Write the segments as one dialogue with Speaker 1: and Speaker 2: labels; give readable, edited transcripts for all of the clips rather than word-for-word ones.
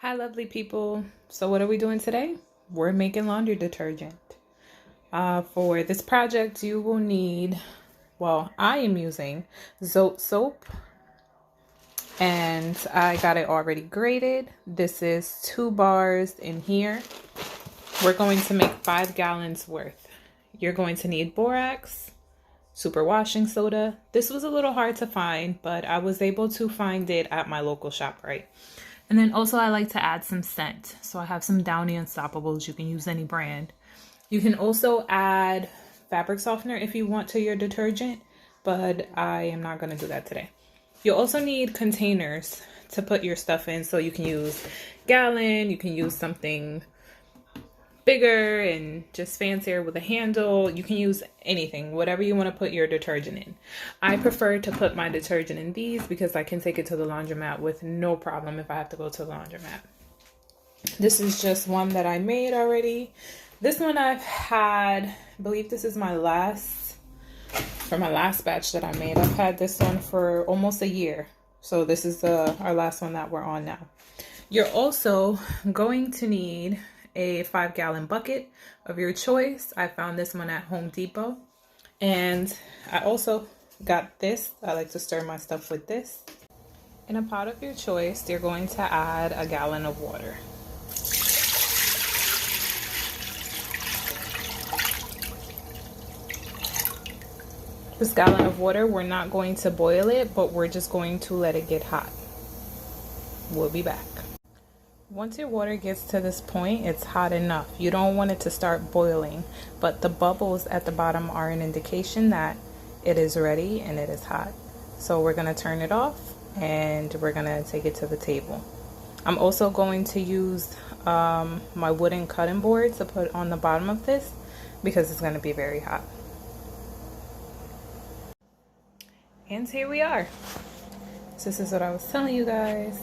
Speaker 1: Hi, lovely people. So what are we doing today? We're making laundry detergent. For this project, you will need, I am using Zote soap, and I got it already grated. This is 2 bars in here. We're going to make 5 gallons worth. You're going to need borax, super washing soda. This was a little hard to find, but I was able to find it at my local ShopRite. And then also I like to add some scent. So I have some Downy Unstoppables. You can use any brand. You can also add fabric softener if you want to your detergent, but I am not going to do that today. You'll also need containers to put your stuff in. So you can use gallon, you can use something bigger and just fancier with a handle. You can use anything, whatever you want to put your detergent in. I prefer to put my detergent in these because I can take it to the laundromat with no problem if I have to go to the laundromat. This is just one that I made already. This one I've had, I believe this is my last batch that I made. I've had this one for almost a year. So this is our last one that we're on now. You're also going to need a 5-gallon bucket of your choice. I found this one at Home Depot. And I also got this. I like to stir my stuff with this. In a pot of your choice, you're going to add a gallon of water. This gallon of water, we're not going to boil it, but we're just going to let it get hot. We'll be back. Once your water gets to this point, it's hot enough. You don't want it to start boiling, but the bubbles at the bottom are an indication that it is ready and it is hot. So we're going to turn it off and we're going to take it to the table. I'm also going to use my wooden cutting board to put on the bottom of this because it's going to be very hot. And here we are. So this is what I was telling you guys.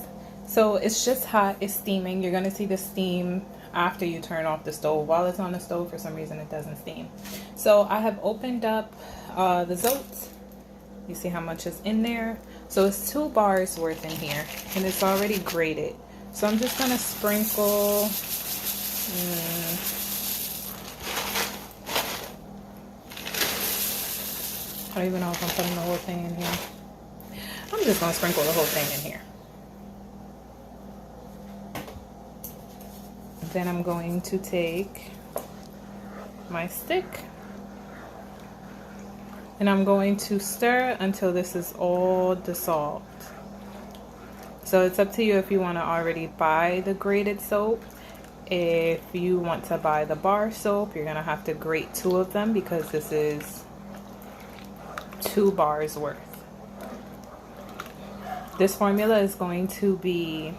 Speaker 1: So it's just hot, it's steaming. You're gonna see the steam after you turn off the stove. While it's on the stove, for some reason it doesn't steam. So I have opened up the Zote. You see how much is in there? So it's 2 bars worth in here, and it's already grated. So I'm just gonna sprinkle. I don't even know if I'm putting the whole thing in here. I'm just gonna sprinkle the whole thing in here. Then I'm going to take my stick and I'm going to stir until this is all dissolved. So it's up to you if you want to already buy the grated soap. If you want to buy the bar soap, you're gonna have to grate 2 of them because this is 2 bars worth. This formula is going to be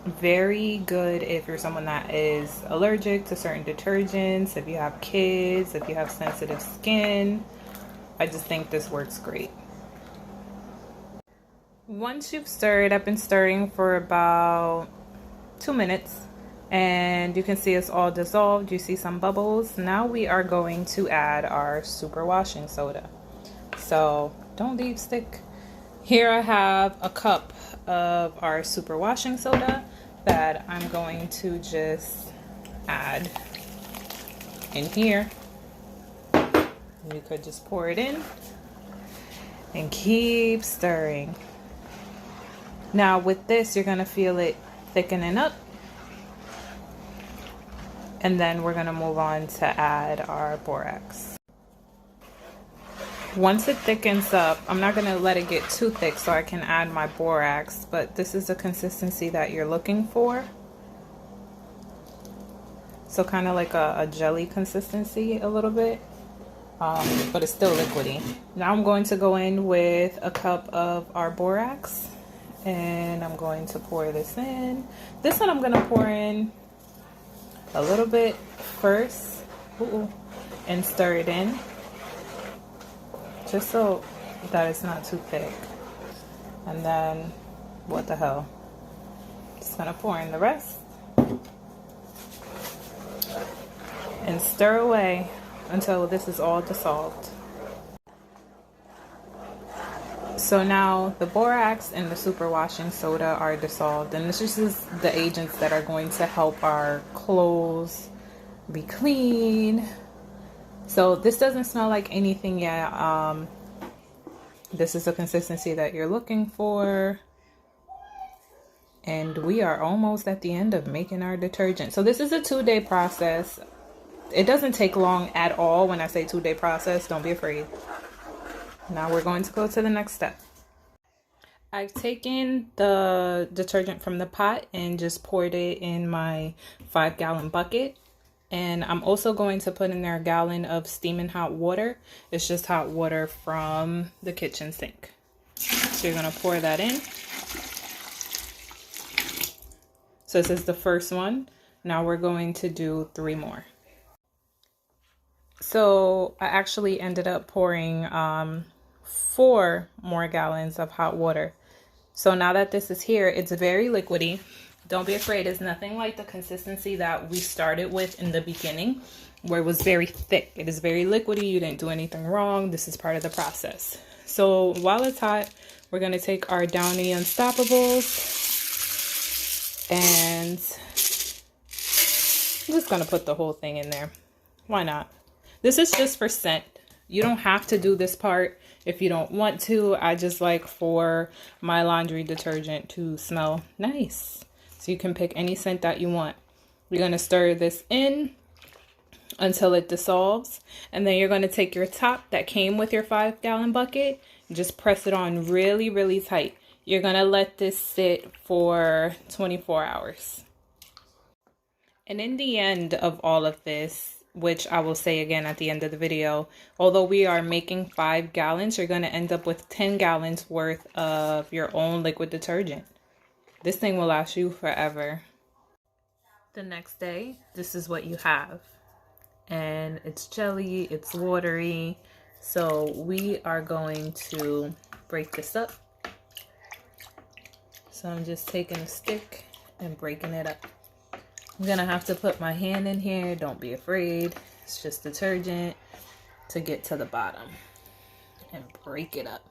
Speaker 1: very good if you're someone that is allergic to certain detergents, if you have kids, if you have sensitive skin. I just think this works great. Once you've stirred, I've been stirring for about 2 minutes and you can see it's all dissolved. You see some bubbles. Now we are going to add our super washing soda. So don't leave stick. Here I have a cup of our super washing soda that I'm going to just add in here. You could just pour it in and keep stirring. Now with this, you're gonna feel it thickening up. And then we're gonna move on to add our borax. Once it thickens up, I'm not gonna let it get too thick so I can add my borax, but this is the consistency that you're looking for. So kind of like a jelly consistency a little bit, but it's still liquidy. Now I'm going to go in with a cup of our borax and I'm going to pour this in. This one I'm gonna pour in a little bit first and stir it in, just so that it's not too thick. And then, what the hell? Just gonna pour in the rest and stir away until this is all dissolved. So now the borax and the superwashing soda are dissolved, and this is the agents that are going to help our clothes be clean. So this doesn't smell like anything yet. This is the consistency that you're looking for. And we are almost at the end of making our detergent. So this is a 2-day process. It doesn't take long at all. When I say 2-day process, don't be afraid. Now we're going to go to the next step. I've taken the detergent from the pot and just poured it in my 5-gallon bucket. And I'm also going to put in there a gallon of steaming hot water. It's just hot water from the kitchen sink. So you're going to pour that in. So this is the first one. Now we're going to do 3 more. So I actually ended up pouring 4 more gallons of hot water. So now that this is here, it's very liquidy. Don't be afraid. It's nothing like the consistency that we started with in the beginning, where it was very thick. It is very liquidy. You didn't do anything wrong. This is part of the process. So while it's hot, we're going to take our Downy Unstoppables, and I'm just going to put the whole thing in there. Why not? This is just for scent. You don't have to do this part if you don't want to. I just like for my laundry detergent to smell nice. So you can pick any scent that you want. You're going to stir this in until it dissolves. And then you're going to take your top that came with your 5-gallon bucket. Just press it on really, really tight. You're going to let this sit for 24 hours. And in the end of all of this, which I will say again at the end of the video, although we are making 5 gallons, you're going to end up with 10 gallons worth of your own liquid detergent. This thing will last you forever. The next day, this is what you have. And it's jelly, it's watery. So we are going to break this up. So I'm just taking a stick and breaking it up. I'm gonna have to put my hand in here. Don't be afraid. It's just detergent to get to the bottom and break it up.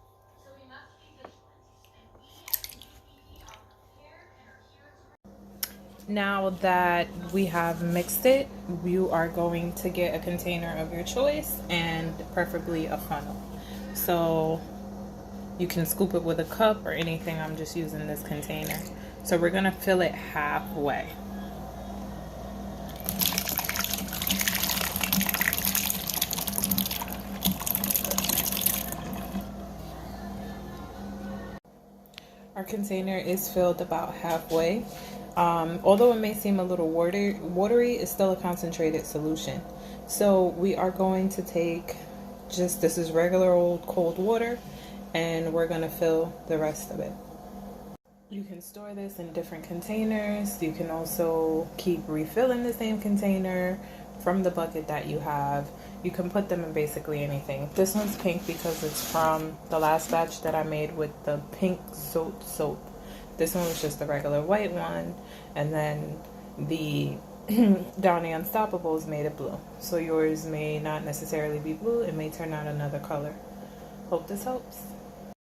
Speaker 1: Now that we have mixed it, you are going to get a container of your choice and preferably a funnel. So you can scoop it with a cup or anything. I'm just using this container. So we're gonna fill it halfway. Our container is filled about halfway. Although it may seem a little watery, it's still a concentrated solution. So we are going to take this is regular old cold water, and we're going to fill the rest of it. You can store this in different containers. You can also keep refilling the same container from the bucket that you have. You can put them in basically anything. This one's pink because it's from the last batch that I made with the pink soap. This one was just the regular white one, and then the Downy Unstoppables made it blue. So yours may not necessarily be blue. It may turn out another color. Hope this helps.